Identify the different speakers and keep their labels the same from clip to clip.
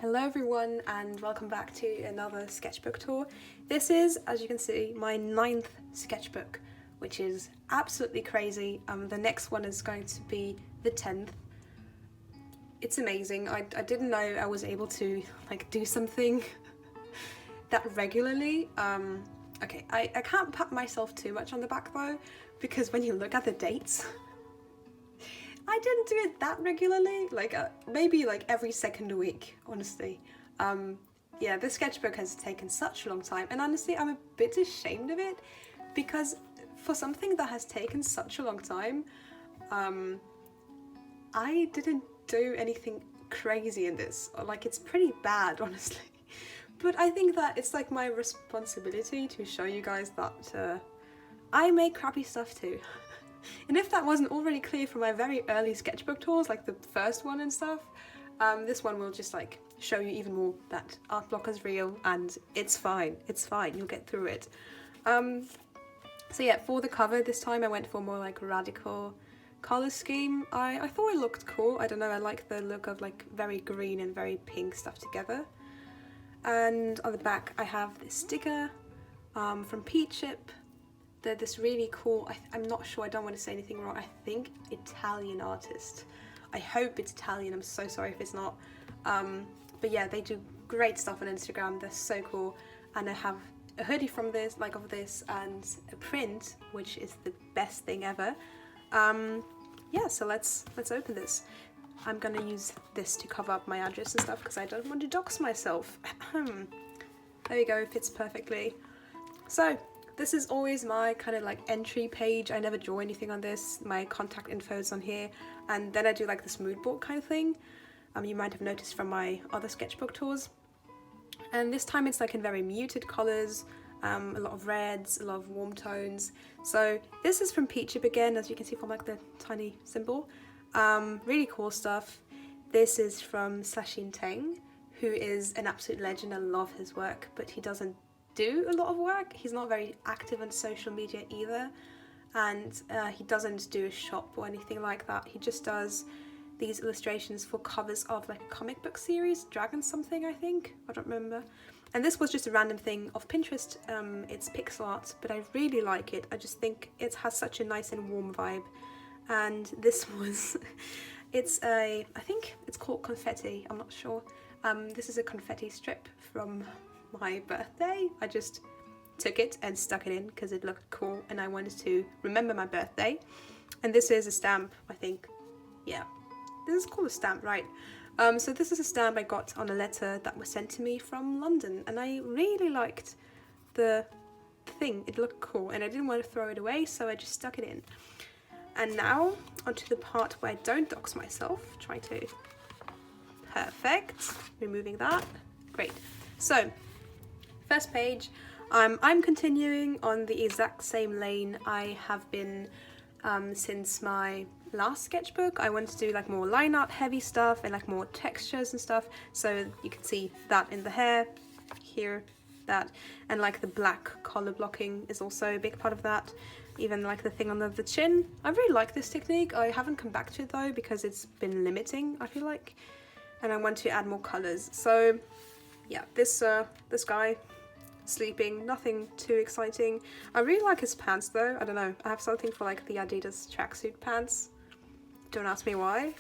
Speaker 1: Hello everyone and welcome back to another sketchbook tour. This is, as you can see, my 9th sketchbook, which is absolutely crazy. The next one is going to be the 10th. It's amazing. I didn't know I was able to do something that regularly. Okay, I can't pat myself too much on the back though, because when you look at the dates, I didn't do it that regularly, maybe every second week, honestly. Yeah, this sketchbook has taken such a long time, and honestly I'm a bit ashamed of it, because for something that has taken such a long time, I didn't do anything crazy in this. It's pretty bad, honestly. But I think that it's my responsibility to show you guys that I make crappy stuff too. And if that wasn't already clear from my very early sketchbook tours, like the first one and stuff, this one will just show you even more that Artblock is real and it's fine, you'll get through it. So yeah, for the cover this time I went for more radical color scheme. I thought it looked cool. I don't know, I like the look of very green and very pink stuff together. And on the back I have this sticker from Peachip. They're this really cool, I'm not sure, I don't want to say anything wrong, I think Italian artist. I hope it's Italian, I'm so sorry if it's not. But yeah, they do great stuff on Instagram, they're so cool. And I have a hoodie from this, of this, and a print, which is the best thing ever. Yeah, so let's open this. I'm gonna use this to cover up my address and stuff because I don't want to dox myself. There you go, fits perfectly. So this is always my kind of entry page. I never draw anything on this. My contact info is on here, and then I do this mood board kind of thing. You might have noticed from my other sketchbook tours. And this time it's in very muted colors, a lot of reds, a lot of warm tones. So this is from Peachip again, as you can see from the tiny symbol. Really cool stuff. This is from Slashin Teng, who is an absolute legend. I love his work, but he doesn't do a lot of work. He's not very active on social media either, and he doesn't do a shop or anything like that. He just does these illustrations for covers of a comic book series, Dragon something I think, I don't remember. And this was just a random thing off Pinterest. It's pixel art, but I really like it. I just think it has such a nice and warm vibe. And this was, I think it's called confetti, I'm not sure. This is a confetti strip from my birthday. I just took it and stuck it in because it looked cool and I wanted to remember my birthday. And this is a stamp, I think. Yeah, this is called a stamp, right? So this is a stamp I got on a letter that was sent to me from London, and I really liked the thing. It looked cool and I didn't want to throw it away, so I just stuck it in. And now onto the part where I don't dox myself. Try to. Perfect. Removing that. Great. So first page, I'm continuing on the exact same lane I have been since my last sketchbook. I wanted to do more line art heavy stuff and more textures and stuff. So you can see that in the hair, here, that, and the black collar blocking is also a big part of that. Even the thing on the chin. I really like this technique. I haven't come back to it though because it's been limiting, I feel like, and I want to add more colors. So yeah, this guy sleeping, nothing too exciting. I really like his pants though. I don't know, I have something for the Adidas tracksuit pants. Don't ask me why.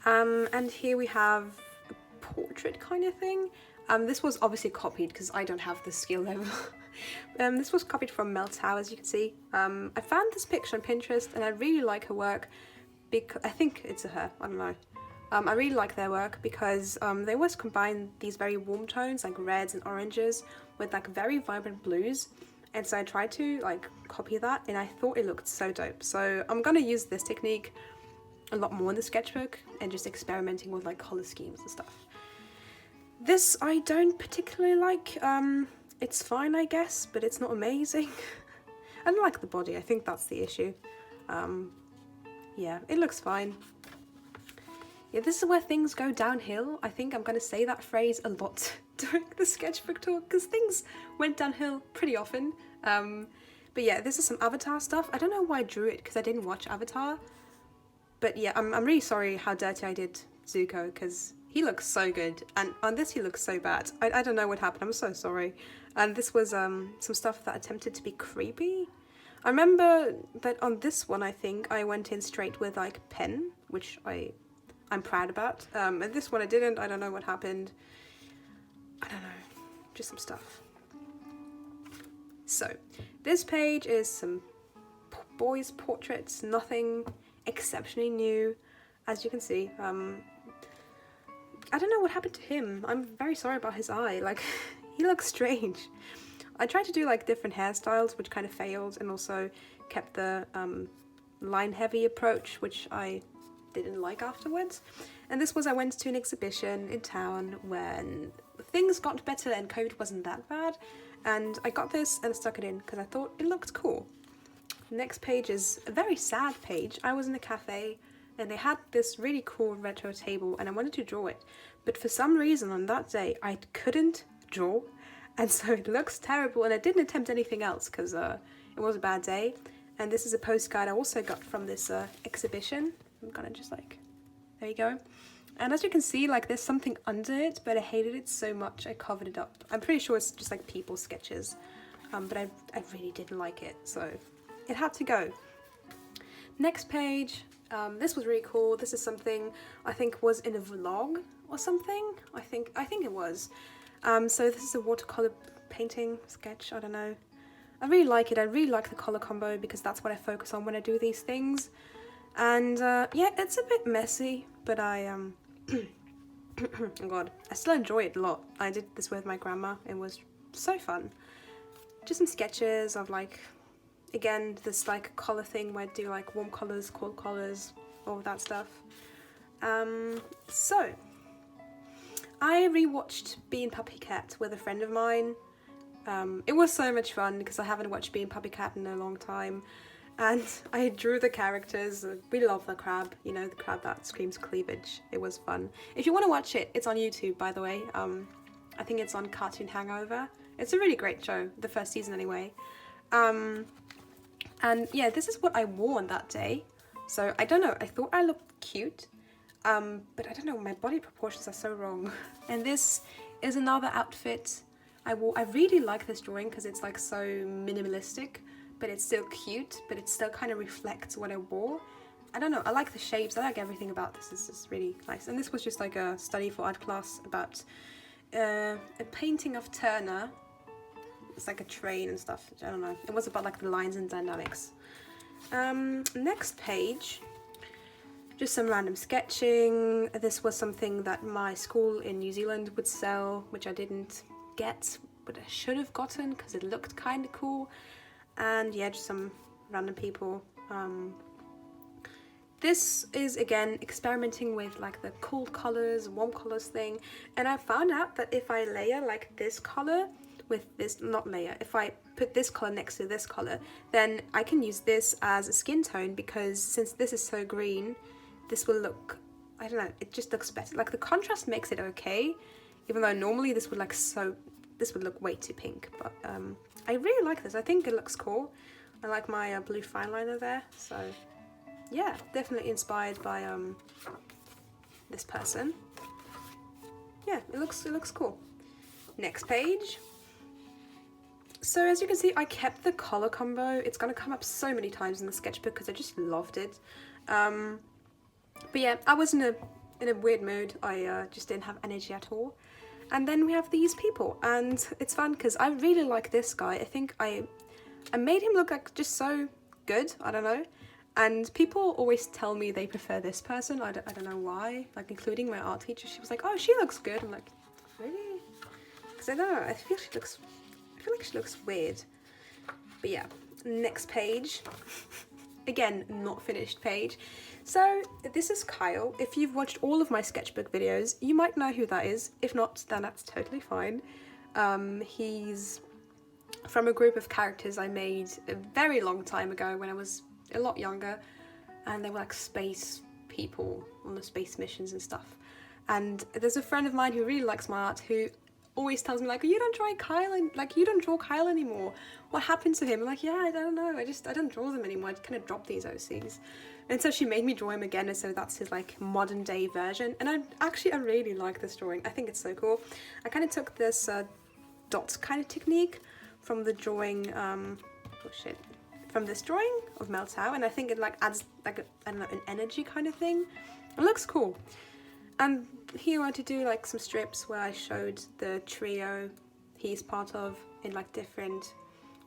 Speaker 1: And here we have a portrait kind of thing. This was obviously copied because I don't have the skill level. This was copied from Meltau, as you can see. I found this picture on Pinterest and I really like her work because I think it's a her, I don't know. I really like their work because they always combine these very warm tones reds and oranges with very vibrant blues, and so I tried to copy that and I thought it looked so dope. So I'm gonna use this technique a lot more in the sketchbook and just experimenting with color schemes and stuff. This I don't particularly like. It's fine I guess, but it's not amazing. I don't like the body, I think that's the issue. Yeah, it looks fine. Yeah, this is where things go downhill. I think I'm going to say that phrase a lot during the sketchbook tour because things went downhill pretty often. But yeah, this is some Avatar stuff. I don't know why I drew it because I didn't watch Avatar, But yeah, I'm really sorry how dirty I did Zuko, because he looks so good, and on this he looks so bad. I don't know what happened, I'm so sorry. And this was some stuff that attempted to be creepy. I remember that on this one, I think I went in straight with like pen, which I'm proud about. And this one I didn't. I don't know what happened. I don't know, just some stuff. So this page is some boys' portraits, nothing exceptionally new, as you can see. I don't know what happened to him. I'm very sorry about his eye. Like, he looks strange. I tried to do like different hairstyles, which kind of failed, and also kept the line heavy approach, which I didn't like afterwards. And this was, I went to an exhibition in town when things got better and COVID wasn't that bad, and I got this and stuck it in because I thought it looked cool. Next page is a very sad page. I was in a cafe and they had this really cool retro table and I wanted to draw it, but for some reason on that day I couldn't draw, and so it looks terrible, and I didn't attempt anything else because it was a bad day. And this is a postcard I also got from this exhibition. I'm gonna just like, there you go. And as you can see, like, there's something under it, but I hated it so much I covered it up. I'm pretty sure it's just like people sketches, but I really didn't like it, so it had to go. Next page, this was really cool. This is something I think was in a vlog or something. I think it was. So this is a watercolor painting sketch, I don't know. I really like it. I really like the color combo because that's what I focus on when I do these things. And yeah, it's a bit messy, but I oh god, I still enjoy it a lot. I did this with my grandma. It was so fun. Just some sketches of like, again, this like color thing where I do like warm colors, cold colors, all of that stuff. So I rewatched Being Puppy Cat with a friend of mine. It was so much fun because I haven't watched Being Puppy Cat in a long time, and I drew the characters. We love the crab, you know, the crab that screams cleavage. It was fun. If you want to watch it, it's on YouTube, by the way. I think it's on Cartoon Hangover. It's a really great show, the first season anyway. And yeah, this is what I wore on that day. So I don't know, I thought I looked cute, but I don't know, my body proportions are so wrong. And this is another outfit I wore. I really like this drawing because it's like so minimalistic, but it's still cute, but it still kind of reflects what I wore. I don't know, I like the shapes, I like everything about this. This is really nice. And this was just like a study for art class about a painting of Turner. It's like a train and stuff, I don't know. It was about like the lines and dynamics. Next page, just some random sketching. This was something that my school in New Zealand would sell, which I didn't get, but I should have gotten because it looked kind of cool. And yeah, just some random people. This is again experimenting with like the cold colors, warm colors thing, and I found out that if I layer like this color with this, not layer, if I put this color next to this color, then I can use this as a skin tone, because since this is so green, this will look, I don't know, it just looks better. Like the contrast makes it okay, even though normally this would look way too pink, but I really like this. I think it looks cool. I like my blue fine liner there, so yeah, definitely inspired by this person. Yeah, it looks cool. Next page. So as you can see, I kept the color combo. It's gonna come up so many times in the sketchbook because I just loved it. But yeah, I was in a weird mood. I just didn't have energy at all. And then we have these people, and it's fun because I really like this guy. I think I made him look like just so good. I don't know. And people always tell me they prefer this person. I don't know why. Like, including my art teacher, she was like, "Oh, she looks good." I'm like, really? Because I don't know. I feel like she looks weird. But yeah, next page. Again, not finished page. So this is Kyle. If you've watched all of my sketchbook videos, you might know who that is. If not, then that's totally fine. He's from a group of characters I made a very long time ago when I was a lot younger, and they were like space people on the space missions and stuff. And there's a friend of mine who really likes my art who always tells me like, you don't draw Kyle, like you don't draw Kyle anymore. What happened to him? I'm like, yeah, I don't know. I don't draw them anymore. I kind of dropped these OCs. And so she made me draw him again, and so that's his like modern day version. And I really like this drawing. I think it's so cool. I kind of took this dot kind of technique from the drawing, from this drawing of Meltdown, and I think it like adds like I don't know, an energy kind of thing. It looks cool. And here I had to do like some strips where I showed the trio he's part of in like different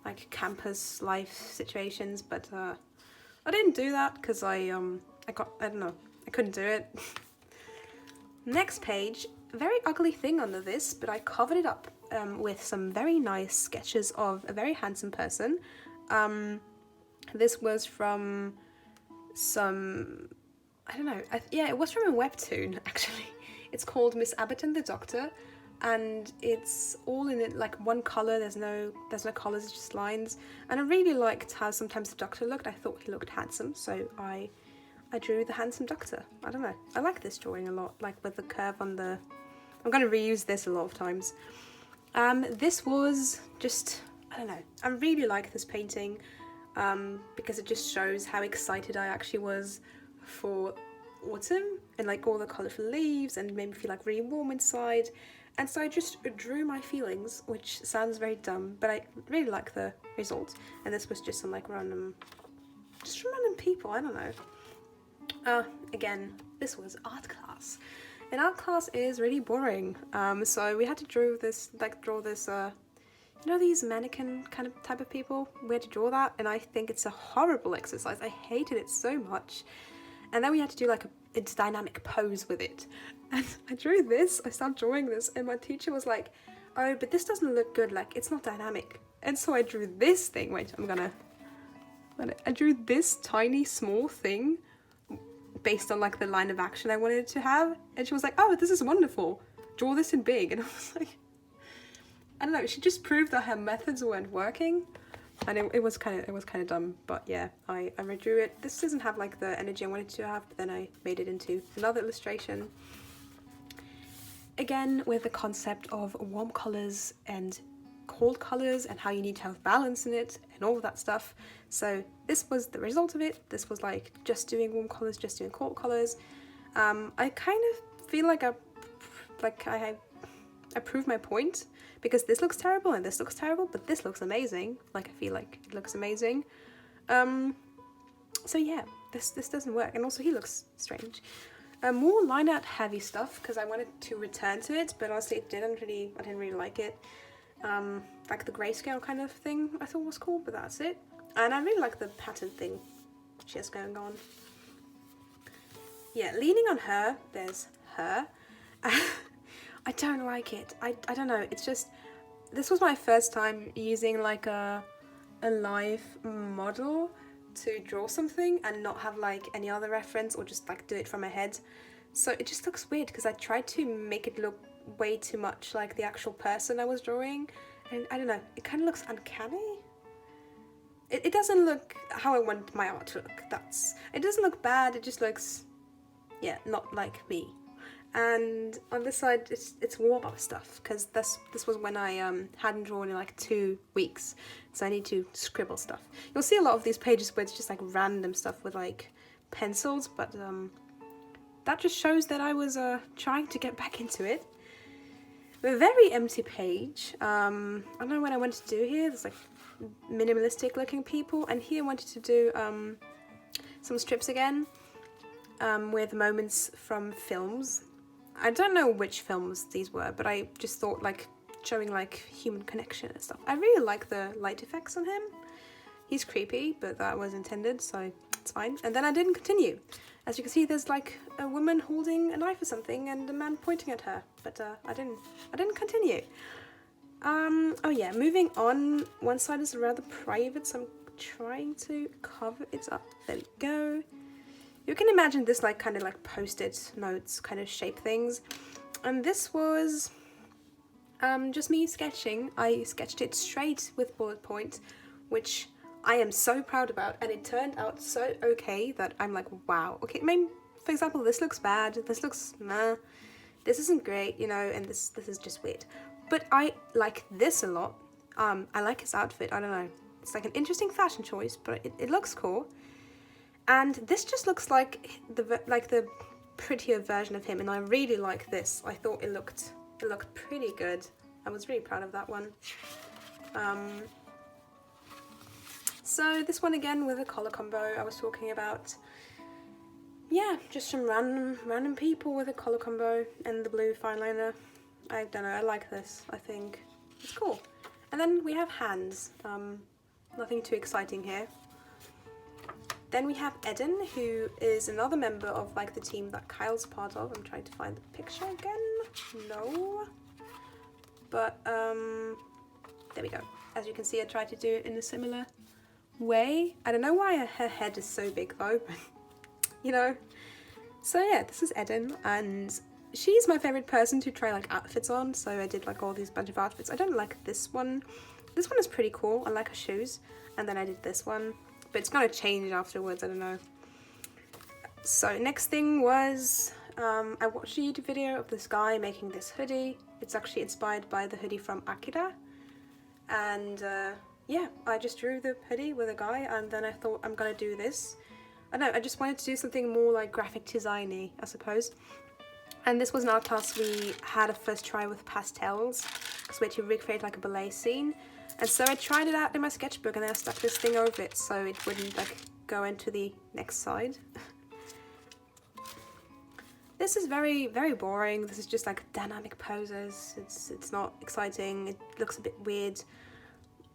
Speaker 1: like campus life situations, but I didn't do that because I don't know, I couldn't do it. Next page, very ugly thing under this, but I covered it up with some very nice sketches of a very handsome person. This was from some, I don't know, yeah, it was from a webtoon actually. It's called Miss Abbott and the Doctor, and it's all in it like one color. There's no colors, it's just lines. And I really liked how sometimes the Doctor looked. I thought he looked handsome, so I drew the handsome Doctor. I don't know, I like this drawing a lot, like with the curve on the, I'm going to reuse this a lot of times. This was just, I don't know, I really like this painting because it just shows how excited I actually was for autumn and like all the colourful leaves, and made me feel like really warm inside. And so I just drew my feelings, which sounds very dumb, but I really like the result. And this was just some like random people, I don't know. Again, this was art class. And art class is really boring. So we had to draw this, you know, these mannequin kind of type of people? We had to draw that, and I think it's a horrible exercise. I hated it so much. And then we had to do like a dynamic pose with it. And I drew this, I started drawing this, and my teacher was like, oh, but this doesn't look good, like it's not dynamic. And so I drew this thing, I drew this tiny small thing based on like the line of action I wanted it to have. And she was like, oh, this is wonderful, draw this in big. And I was like, I don't know, she just proved that her methods weren't working. And it was kind of dumb, but yeah, I redrew it. This doesn't have like the energy I wanted it to have, but then I made it into another illustration. Again, with the concept of warm colors and cold colors and how you need to have balance in it and all of that stuff. So this was the result of it. This was like just doing warm colors, just doing cold colors. I kind of feel like I proved my point, because this looks terrible and this looks terrible, but this looks amazing. Like I feel like it looks amazing. So yeah, this doesn't work, and also he looks strange. More line art heavy stuff, because I wanted to return to it, but honestly I didn't really like it. Like the grayscale kind of thing I thought was cool, but that's it. And I really like the pattern thing she has going on. Yeah, leaning on her, there's her. I don't like it. I don't know, it's just, this was my first time using like a live model to draw something and not have like any other reference, or just like do it from my head. So it just looks weird, because I tried to make it look way too much like the actual person I was drawing, and I don't know, it kind of looks uncanny. It doesn't look how I want my art to look. It doesn't look bad, it just looks, yeah, not like me. And on this side it's warm-up stuff, because this was when I hadn't drawn in like 2 weeks, so I need to scribble stuff. You'll see a lot of these pages where it's just like random stuff with like pencils, but that just shows that I was trying to get back into it. A very empty page. I don't know what I wanted to do here. There's like minimalistic looking people, and here I wanted to do some strips again with moments from films. I don't know which films these were, but I just thought like showing like human connection and stuff. I really like the light effects on him. He's creepy, but that was intended, so it's fine. And then I didn't continue. As you can see, there's like a woman holding a knife or something and a man pointing at her, but I didn't continue. Oh yeah, moving on. One side is rather private, so I'm trying to cover it up. There we go. You can imagine this like kind of like post-it notes kind of shape things. And this was just me sketching. I sketched it straight with bullet point, which I am so proud about, and it turned out so okay that I'm like, wow. Okay, maybe, for example, this looks bad, this looks meh, this isn't great, you know, and this is just weird. but I like this a lot. I like his outfit, I don't know. It's like an interesting fashion choice, but it looks cool. And this just looks like the prettier version of him, and I really like this. I thought it looked pretty good. I was really proud of that one. So this one again with a color combo I was talking about. Yeah, just some random people with a color combo and the blue fine liner. I don't know, I like this, I think. It's cool. And then we have hands. Nothing too exciting here. Then we have Eden, who is another member of like the team that Kyle's part of. I'm trying to find the picture again. No. But there we go. As you can see, I tried to do it in a similar way. I don't know why her head is so big though, but you know. So yeah, this is Eden, and she's my favorite person to try like outfits on. So I did like all these bunch of outfits. I don't like this one. This one is pretty cool. I like her shoes. And then I did this one. But it's gonna change afterwards, I don't know. So next thing was, I watched a YouTube video of this guy making this hoodie. It's actually inspired by the hoodie from Akira. And yeah, I just drew the hoodie with a guy, and then I thought I'm gonna do this. I don't know, I just wanted to do something more like graphic designy, I suppose. And this was an art class we had a first try with pastels, because we had to recreate like a ballet scene. And so I tried it out in my sketchbook, and then I stuck this thing over it so it wouldn't like go into the next side. This is very boring. This is just like dynamic poses. It's not exciting. It looks a bit weird.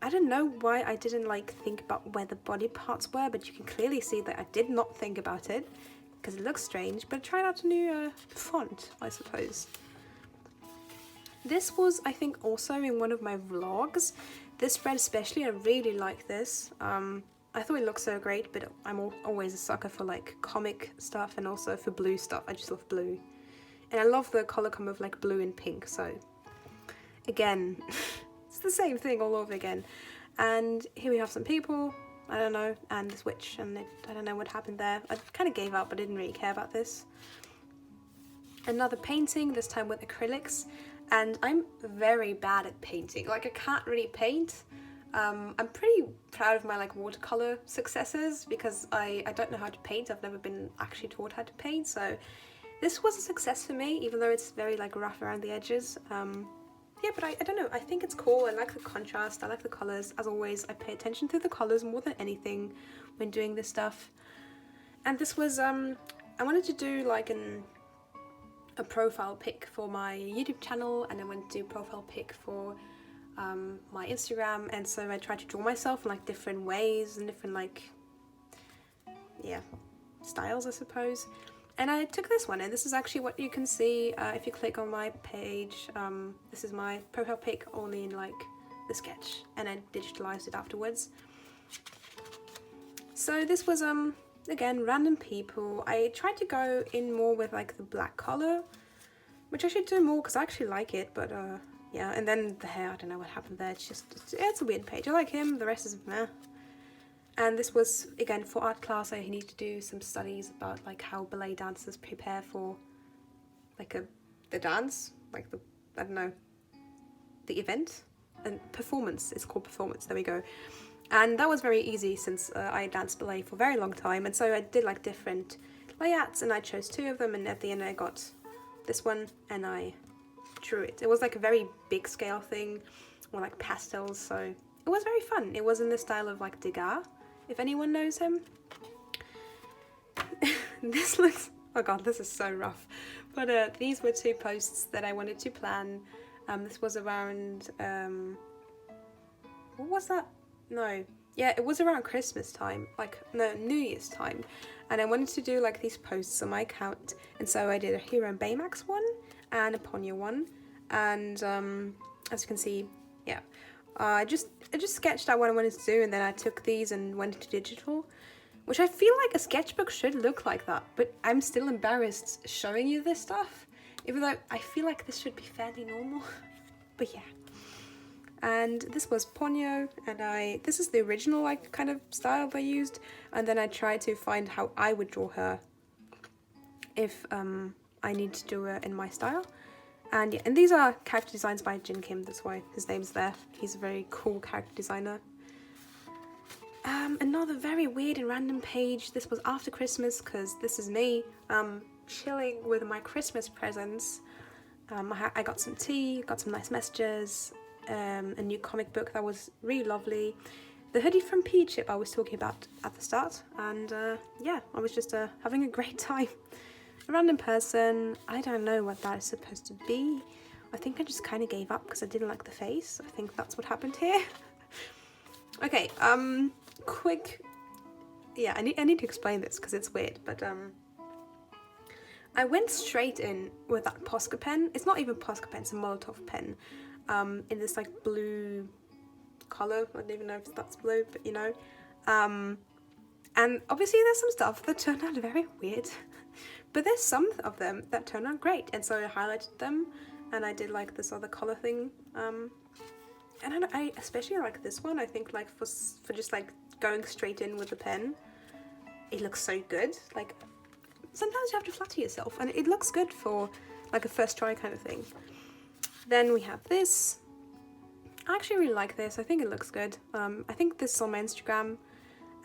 Speaker 1: I don't know why I didn't like think about where the body parts were, but you can clearly see that I did not think about it because it looks strange. But I tried out a new font, I suppose. This was, I think, also in one of my vlogs. This spread especially, I really like this. I thought it looked so great, but I'm always a sucker for like comic stuff and also for blue stuff. I just love blue. And I love the color combo of like blue and pink, so again, it's the same thing all over again. And here we have some people, I don't know, and this witch, and I don't know what happened there. I kind of gave up, I didn't really care about this. Another painting, this time with acrylics. And I'm very bad at painting. Like, I can't really paint. I'm pretty proud of my like watercolor successes because I don't know how to paint. I've never been actually taught how to paint, so this was a success for me, even though it's very like rough around the edges. Yeah, but I don't know, I think it's cool. I like the contrast, I like the colors. As always, I pay attention to the colors more than anything when doing this stuff. And this was I wanted to do like a profile pic for my YouTube channel, and I went to do a profile pic for my Instagram, and so I tried to draw myself in like different ways and different like, yeah, styles I suppose. And I took this one, and this is actually what you can see if you click on my page. This is my profile pic only in like the sketch, and I digitalized it afterwards. So this was again, random people. I tried to go in more with like the black color, which I should do more because I actually like it, but yeah. And then the hair, I don't know what happened there. It's a weird page. I like him, the rest is meh. And this was, again, for art class. I need to do some studies about like how ballet dancers prepare for like the dance, like the, I don't know, the event and performance. It's called performance, there we go. And that was very easy since I danced ballet for a very long time, and so I did like different layouts, and I chose 2 of them, and at the end I got this one and I drew it. It was like a very big scale thing, or like pastels, so it was very fun. It was in the style of like Degas, if anyone knows him. This looks, oh god, this is so rough. But these were 2 posts that I wanted to plan. This was around, what was that? No, yeah, it was around Christmas time, like, no, New Year's time, and I wanted to do like these posts on my account, and so I did a Hero and Baymax one, and a Ponyo one, and as you can see, yeah, I just sketched out what I wanted to do, and then I took these and went into digital, which I feel like a sketchbook should look like that, but I'm still embarrassed showing you this stuff, even though I feel like this should be fairly normal, but yeah. And this was Ponyo, and this is the original like kind of style I used, and then I tried to find how I would draw her if I need to do her in my style. And yeah, and these are character designs by Jin Kim, that's why his name's there. He's a very cool character designer. Another very weird and random page. This was after Christmas, because this is me chilling with my Christmas presents. I got some tea, got some nice messages, a new comic book that was really lovely. The hoodie from P-Chip I was talking about at the start, and yeah, I was just having a great time. A random person, I don't know what that is supposed to be. I think I just kind of gave up because I didn't like the face. I think that's what happened here. Okay, quick, yeah, I need to explain this because it's weird, but I went straight in with that Posca pen. It's not even Posca pen, it's a Molotov pen, in this like blue color. I don't even know if that's blue, but you know. And obviously there's some stuff that turned out very weird, but there's some of them that turned out great, and so I highlighted them, and I did like this other color thing. And I especially like this one. I think like for just like going straight in with the pen, it looks so good. Like sometimes you have to flatter yourself, and it looks good for like a first try kind of thing. Then we have this. I actually really like this. I think it looks good. I think this is on my Instagram,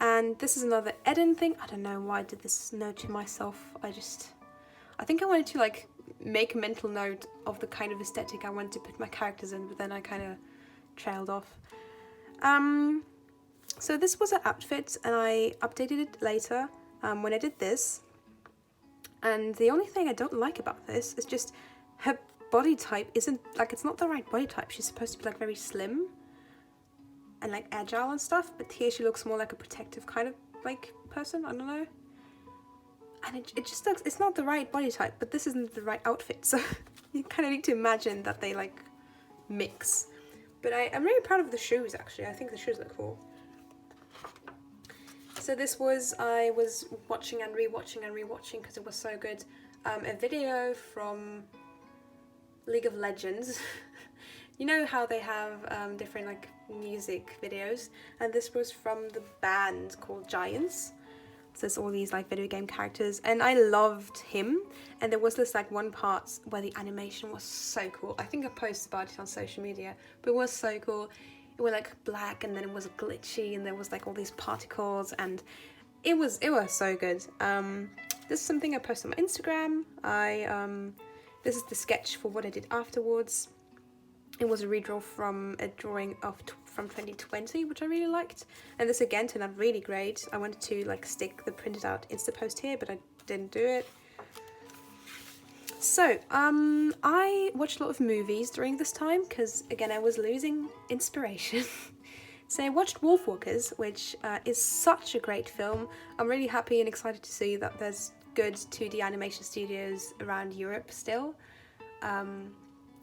Speaker 1: and this is another Eden thing. I don't know why I did this note to myself. I think I wanted to like make a mental note of the kind of aesthetic I wanted to put my characters in, but then I kind of trailed off. So this was an outfit, and I updated it later when I did this. And the only thing I don't like about this is just her body type isn't like, it's not the right body type. She's supposed to be like very slim and like agile and stuff, but here she looks more like a protective kind of like person. I don't know. And it just looks, it's not the right body type, but this isn't the right outfit, so you kind of need to imagine that they like mix. But I'm really proud of the shoes, actually. I think the shoes look cool. So this was, I was watching and rewatching because it was so good. A video from League of Legends. You know how they have different like music videos, and this was from the band called Giants. So there's all these like video game characters, and I loved him. And there was this like one part where the animation was so cool. I think I posted about it on social media, but it was so cool. It was like black, and then it was glitchy, and there was like all these particles, and it was so good. This is something I posted on my Instagram. This is the sketch for what I did afterwards. It was a redraw from a drawing from 2020, which I really liked. And this again turned out really great. I wanted to like stick the printed out Instapost here, but I didn't do it. So, I watched a lot of movies during this time because, again, I was losing inspiration. So I watched Wolfwalkers, which is such a great film. I'm really happy and excited to see that there's good 2D animation studios around Europe still.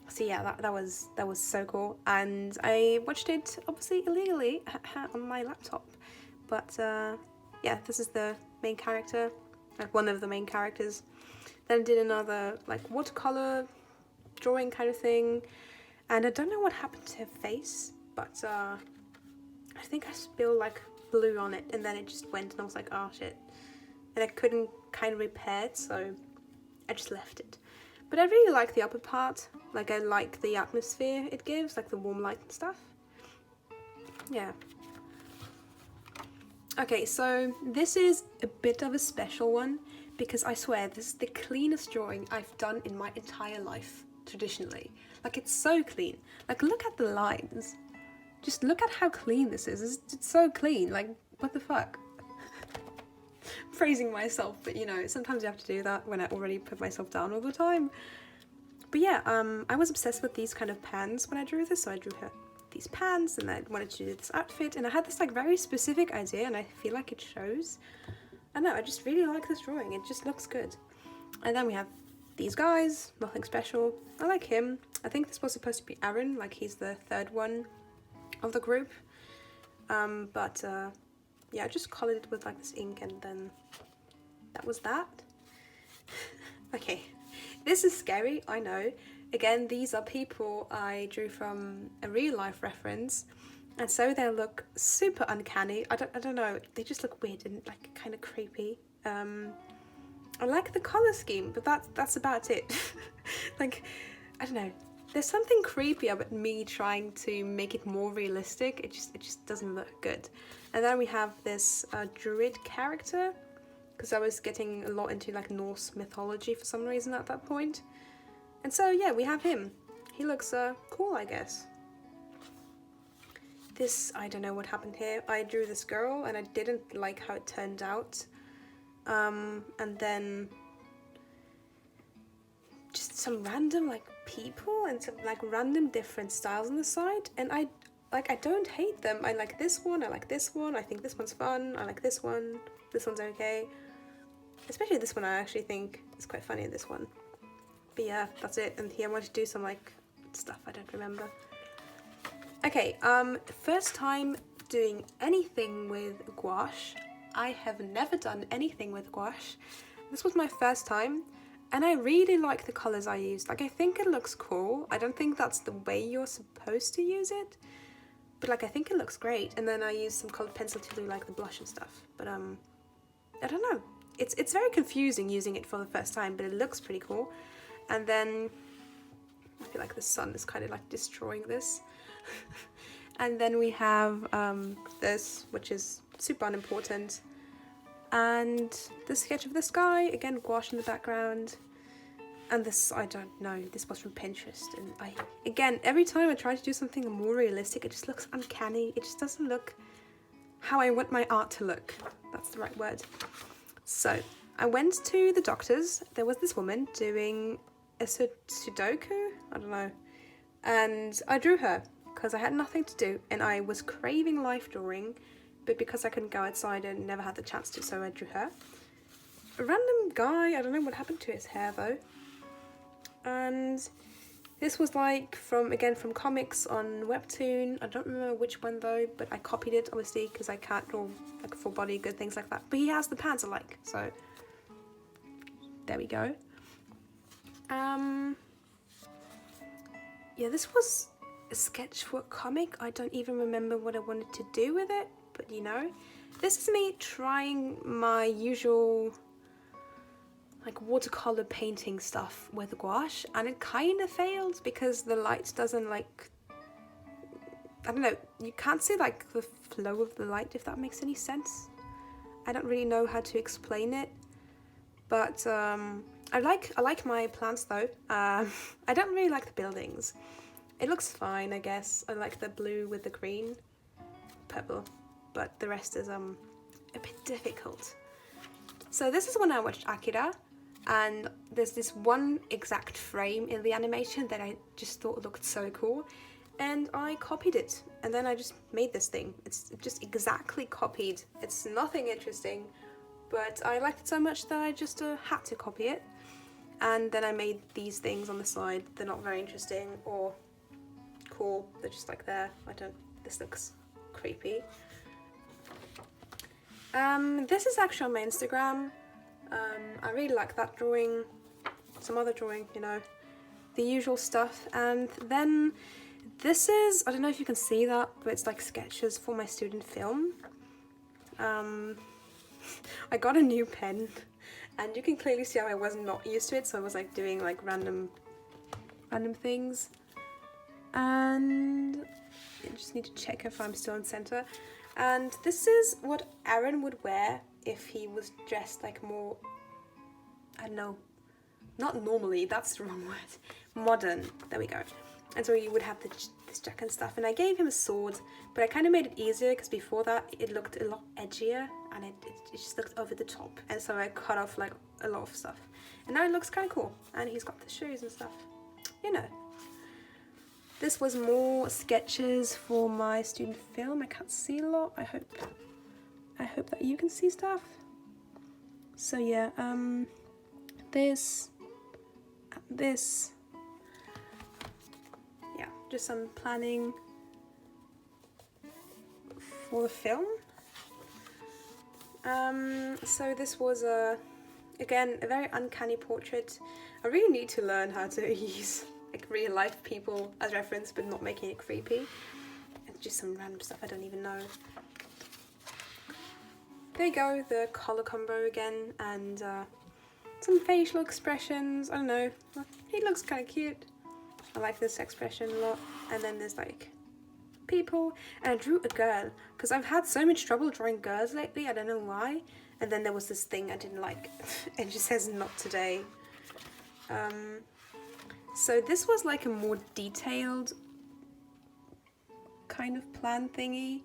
Speaker 1: So yeah, that was so cool, and I watched it obviously illegally on my laptop. But yeah, this is the main character, like one of the main characters. Then I did another like watercolor drawing kind of thing, and I don't know what happened to her face, but I think I spilled like blue on it, and then it just went, and I was like, oh shit, and I couldn't kind of repair it, so I just left it. But I really like the upper part. Like, I like the atmosphere it gives, like the warm light and stuff. Yeah. Okay, so this is a bit of a special one because I swear this is the cleanest drawing I've done in my entire life, traditionally. Like, it's so clean. Like, look at the lines. Just look at how clean this is. It's so clean. Like, what the fuck? Praising myself, but you know, sometimes you have to do that when I already put myself down all the time. But yeah, I was obsessed with these kind of pans when I drew this, so I drew her these pants, and I wanted to do this outfit, and I had this like very specific idea, and I feel like it shows. I know, I just really like this drawing, it just looks good. And then we have these guys, nothing special. I like him. I think this was supposed to be Aaron, like he's the third one of the group. Yeah, I just colored it with like this ink, and then that was that. Okay, this is scary, I know. Again, these are people I drew from a real life reference, and so they look super uncanny. I don't know, they just look weird and like kind of creepy. I like the color scheme, but that's about it. Like, I don't know. There's something creepy about me trying to make it more realistic. It just doesn't look good. And then we have this Druid character, because I was getting a lot into like Norse mythology for some reason at that point. And so yeah, we have him. He looks cool, I guess. This, I don't know what happened here. I drew this girl and I didn't like how it turned out. And then just some random like people and some like random different styles on the side, and I don't hate them. I like this one, I like this one, I think this one's fun, I like this one's okay. Especially this one I actually think is quite funny, this one. But yeah, that's it. And here I want to do some like stuff I don't remember. Okay, first time doing anything with gouache. I have never done anything with gouache. This was my first time. And I really like the colours I used. Like, I think it looks cool. I don't think that's the way you're supposed to use it. But, like, I think it looks great. And then I used some coloured pencil to do, like, the blush and stuff. But, I don't know. It's very confusing using it for the first time, but it looks pretty cool. And then, I feel like the sun is kind of, like, destroying this. And then we have this, which is super unimportant. And the sketch of the sky, again gouache in the background. And this, I don't know, this was from Pinterest. And again, every time I try to do something more realistic, it just looks uncanny. It just doesn't look how I want my art to look. That's the right word. So, I went to the doctor's. There was this woman doing a Sudoku, I don't know. And I drew her, because I had nothing to do. And I was craving life drawing. But because I couldn't go outside, I never had the chance to, so I drew her. A random guy, I don't know what happened to his hair though. And this was like from comics on Webtoon. I don't remember which one though, but I copied it obviously because I can't draw like full body good things like that. But he has the pants I like, so there we go. Yeah, this was a sketch for a comic. I don't even remember what I wanted to do with it. But you know, this is me trying my usual like watercolor painting stuff with gouache, and it kind of failed because the light doesn't like, I don't know, you can't see like the flow of the light, if that makes any sense. I don't really know how to explain it, but I like my plants though. I don't really like the buildings. It looks fine, I guess. I like the blue with the green, purple. But the rest is a bit difficult. So this is when I watched Akira, and there's this one exact frame in the animation that I just thought looked so cool, and I copied it, and then I just made this thing. It's just exactly copied. It's nothing interesting, but I liked it so much that I just had to copy it. And then I made these things on the side. They're not very interesting or cool. They're just like there. This looks creepy. This is actually on my Instagram. I really like that drawing, some other drawing, you know, the usual stuff. And then this is, I don't know if you can see that, but it's like sketches for my student film. I got a new pen, and you can clearly see how I was not used to it, so I was like doing like random things. And I just need to check if I'm still in center. And this is what Aaron would wear if he was dressed like more, I don't know, not normally, that's the wrong word, modern, there we go. And so you would have this jacket and stuff, and I gave him a sword, but I kind of made it easier because before that it looked a lot edgier, and it just looked over the top, and so I cut off like a lot of stuff. And now it looks kind of cool, and he's got the shoes and stuff, you know. This was more sketches for my student film. I can't see a lot. I hope that you can see stuff. So yeah, this, yeah, just some planning for the film. So this was again a very uncanny portrait. I really need to learn how to use like real life people as reference, but not making it creepy. It's just some random stuff I don't even know. There you go, the color combo again, and some facial expressions. I don't know, he looks kind of cute. I like this expression a lot. And then there's like people, and I drew a girl because I've had so much trouble drawing girls lately. I don't know why. And then there was this thing I didn't like. It just says not today. So this was like a more detailed kind of plan thingy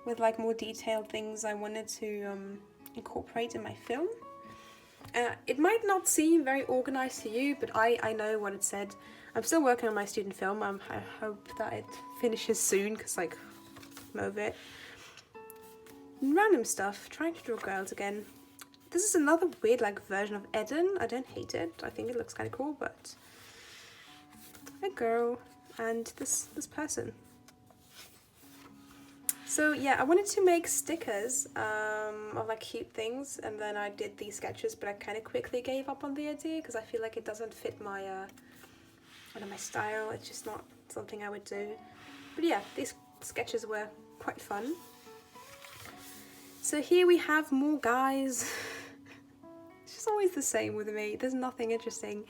Speaker 1: with like more detailed things I wanted to incorporate in my film. It might not seem very organized to you, but I know what it said. I'm still working on my student film. I hope that it finishes soon, because like, I'm over it. Random stuff, trying to draw girls again. This is another weird like version of Eden. I don't hate it. I think it looks kind of cool, but a girl and this person. So yeah, I wanted to make stickers of like cute things, and then I did these sketches, but I kind of quickly gave up on the idea because I feel like it doesn't fit my my style. It's just not something I would do. But yeah, these sketches were quite fun. So here we have more guys. It's just always the same with me. There's nothing interesting.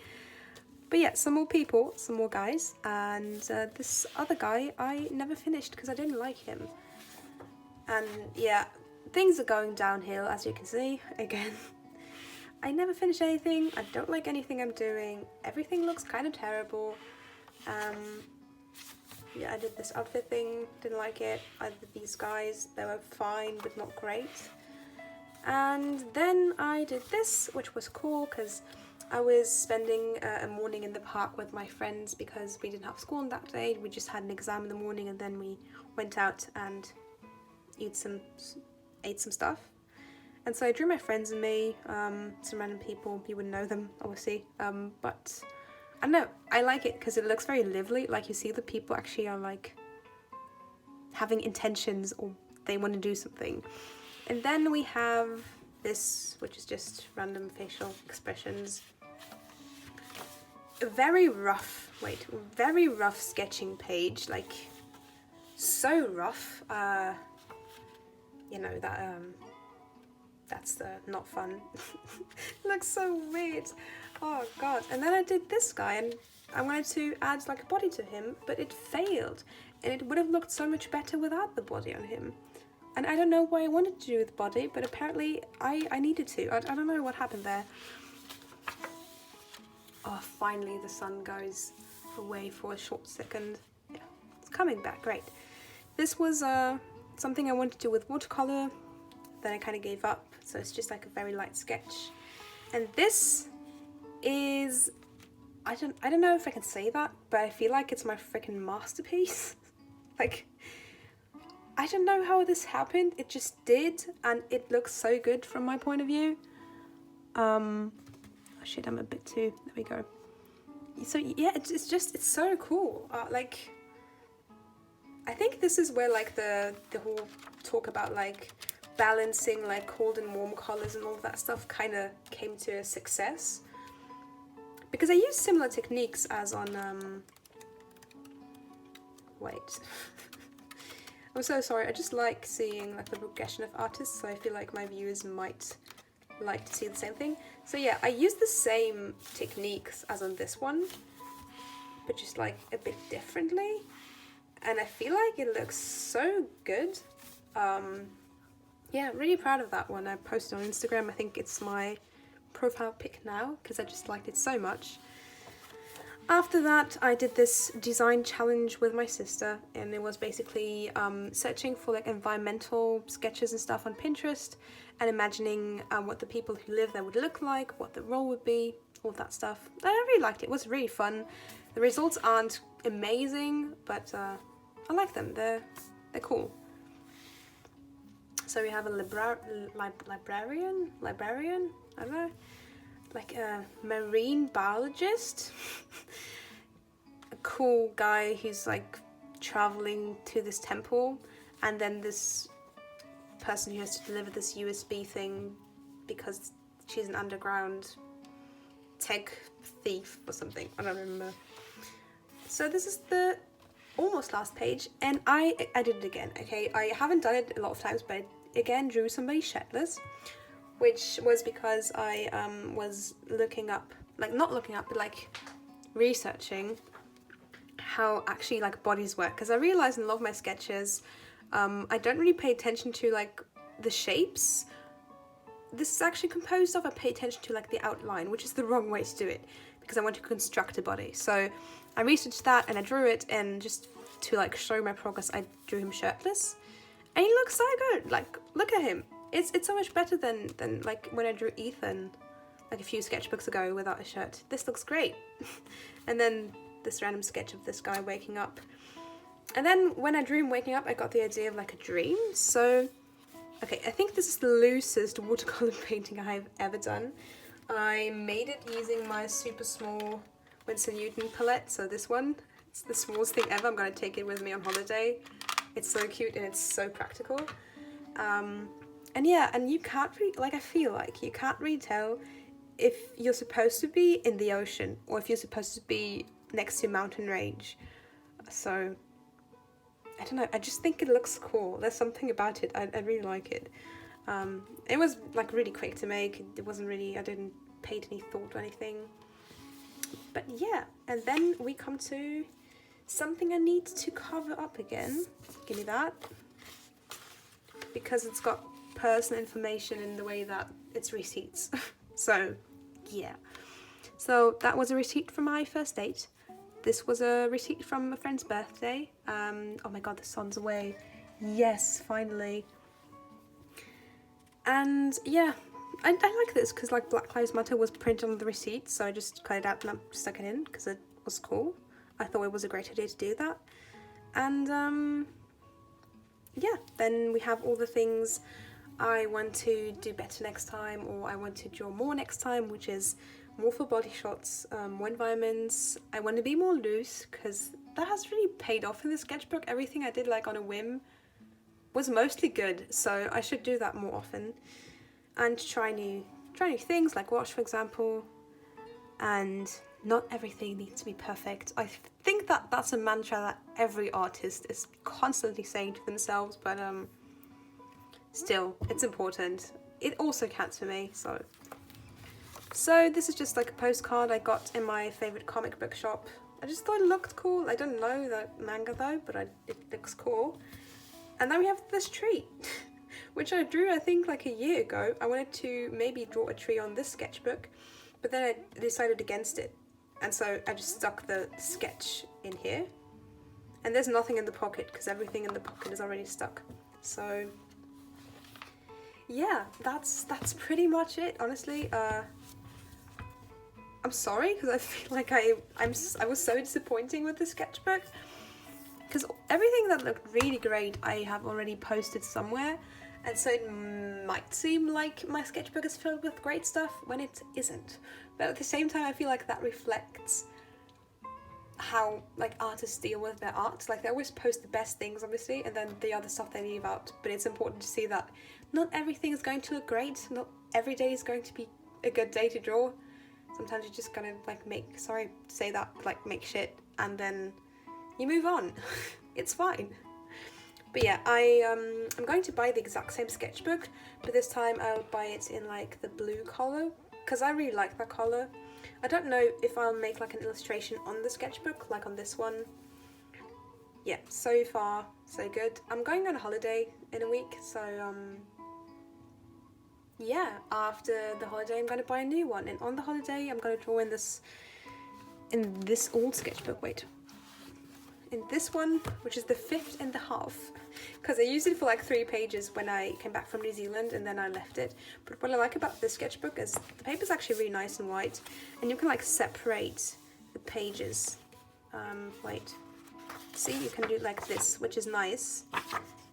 Speaker 1: But yeah, some more people, some more guys, and this other guy I never finished because I didn't like him. And yeah, things are going downhill, as you can see, again. I never finish anything, I don't like anything I'm doing, everything looks kind of terrible. Yeah, I did this outfit thing, didn't like it. I did these guys, they were fine but not great. And then I did this, which was cool because I was spending a morning in the park with my friends because we didn't have school on that day. We just had an exam in the morning, and then we went out and ate some stuff. And so I drew my friends and me, some random people. You wouldn't know them, obviously, but I don't know, I like it because it looks very lively. Like, you see the people actually are like having intentions, or they want to do something. And then we have this, which is just random facial expressions. A very rough sketching page, like so rough. You know, that that's not fun. It looks so weird. Oh god. And then I did this guy, and I wanted to add like a body to him, but it failed, and it would have looked so much better without the body on him. And I don't know why I wanted to do with body, but apparently I needed to. I don't know what happened there. Oh, finally the sun goes away for a short second. Yeah, it's coming back, great. This was something I wanted to do with watercolor, then I kind of gave up, so it's just like a very light sketch. And this is, I don't know if I can say that, but I feel like it's my freaking masterpiece. Like, I don't know how this happened, it just did, and it looks so good from my point of view. Oh shit, I'm a bit too, there we go. So yeah, it's so cool. Like, I think this is where like the whole talk about like balancing like cold and warm colors and all of that stuff kind of came to a success. Because I use similar techniques as on, wait. I'm so sorry, I just like seeing like the progression of artists, so I feel like my viewers might like to see the same thing. So yeah, I use the same techniques as on this one, but just like a bit differently, and I feel like it looks so good. Yeah, really proud of that one. I posted on Instagram, I think it's my profile pic now, because I just liked it so much. After that, I did this design challenge with my sister, and it was basically searching for like environmental sketches and stuff on Pinterest, and imagining what the people who live there would look like, what the role would be, all that stuff. I really liked it. It was really fun. The results aren't amazing, but I like them. They're cool. So we have a librarian, I don't know, like a marine biologist, a cool guy who's like traveling to this temple, and then this person who has to deliver this USB thing because she's an underground tech thief or something, I don't remember. So this is the almost last page, and I did it again, okay? I haven't done it a lot of times, but I again drew somebody shirtless, which was because I was looking up, like not looking up, but like researching how actually like bodies work, because I realized in a lot of my sketches I don't really pay attention to like the shapes. This is actually composed of, I pay attention to like the outline, which is the wrong way to do it because I want to construct a body. So I researched that and I drew it, and just to like show my progress I drew him shirtless and he looks so good. Like, look at him. It's so much better than like when I drew Ethan like a few sketchbooks ago without a shirt. This looks great. And then this random sketch of this guy waking up. And then when I drew him waking up, I got the idea of like a dream. So, okay, I think this is the loosest watercolor painting I've ever done. I made it using my super small Winsor Newton palette. So this one, it's the smallest thing ever. I'm gonna take it with me on holiday. It's so cute and it's so practical. And yeah, and you can't really, like, I feel like you can't really tell if you're supposed to be in the ocean or if you're supposed to be next to a mountain range. So, I don't know, I just think it looks cool. There's something about it, I really like it. It was like really quick to make. It wasn't really, I didn't paint any thought or anything. But yeah, and then we come to something I need to cover up again. Give me that. Because it's got personal information in the way that it's receipts. So yeah, so that was a receipt from my first date. This was a receipt from a friend's birthday. Oh my god, the sun's away. Yes, finally. And yeah, I like this because like Black Lives Matter was printed on the receipt, so I just cut it out and I stuck it in because it was cool. I thought it was a great idea to do that. And yeah, then we have all the things I want to do better next time, or I want to draw more next time, which is more for body shots, more environments. I want to be more loose because that has really paid off in the sketchbook. Everything I did like on a whim was mostly good, so I should do that more often and try new things like wash, for example. And not everything needs to be perfect. I think that that's a mantra that every artist is constantly saying to themselves, but still, it's important. It also counts for me, so this is just like a postcard I got in my favourite comic book shop. I just thought it looked cool. I don't know that manga though, but it looks cool. And then we have this tree, which I drew I think like a year ago. I wanted to maybe draw a tree on this sketchbook, but then I decided against it. And so I just stuck the sketch in here. And there's nothing in the pocket because everything in the pocket is already stuck. So yeah, that's pretty much it, honestly. I'm sorry because I feel like I was so disappointing with the sketchbook, because everything that looked really great I have already posted somewhere, and so it might seem like my sketchbook is filled with great stuff when it isn't. But at the same time, I feel like that reflects how like artists deal with their art. Like, they always post the best things obviously, and then the other stuff they leave out. But it's important to see that not everything is going to look great, not every day is going to be a good day to draw. Sometimes you're just gonna like make make shit and then you move on. It's fine. But yeah, I'm going to buy the exact same sketchbook, but this time I'll buy it in like the blue color because I really like that color. I don't know if I'll make like an illustration on the sketchbook like on this one. Yeah, so far so good. I'm going on a holiday in a week, so yeah, after the holiday I'm going to buy a new one, and on the holiday I'm going to draw in this old sketchbook, in this one, which is the 5th and a half, because I used it for like 3 pages when I came back from New Zealand and then I left it. But what I like about this sketchbook is the paper's actually really nice and white, and you can like separate the pages. See, you can do it like this, which is nice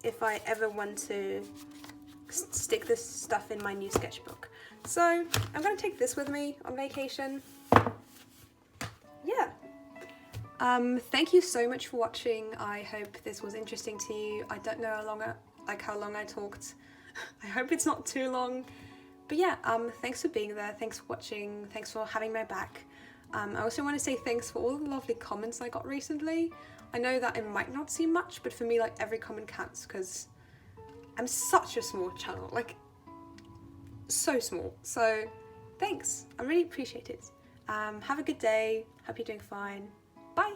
Speaker 1: if I ever want to stick this stuff in my new sketchbook. So I'm gonna take this with me on vacation. Yeah. Thank you so much for watching. I hope this was interesting to you. I don't know how long I talked. I hope it's not too long. But yeah, thanks for being there. Thanks for watching. Thanks for having my back. I also want to say thanks for all the lovely comments I got recently. I know that it might not seem much, but for me, like, every comment counts because I'm such a small channel, like, so small. So thanks, I really appreciate it. Have a good day, hope you're doing fine. Bye.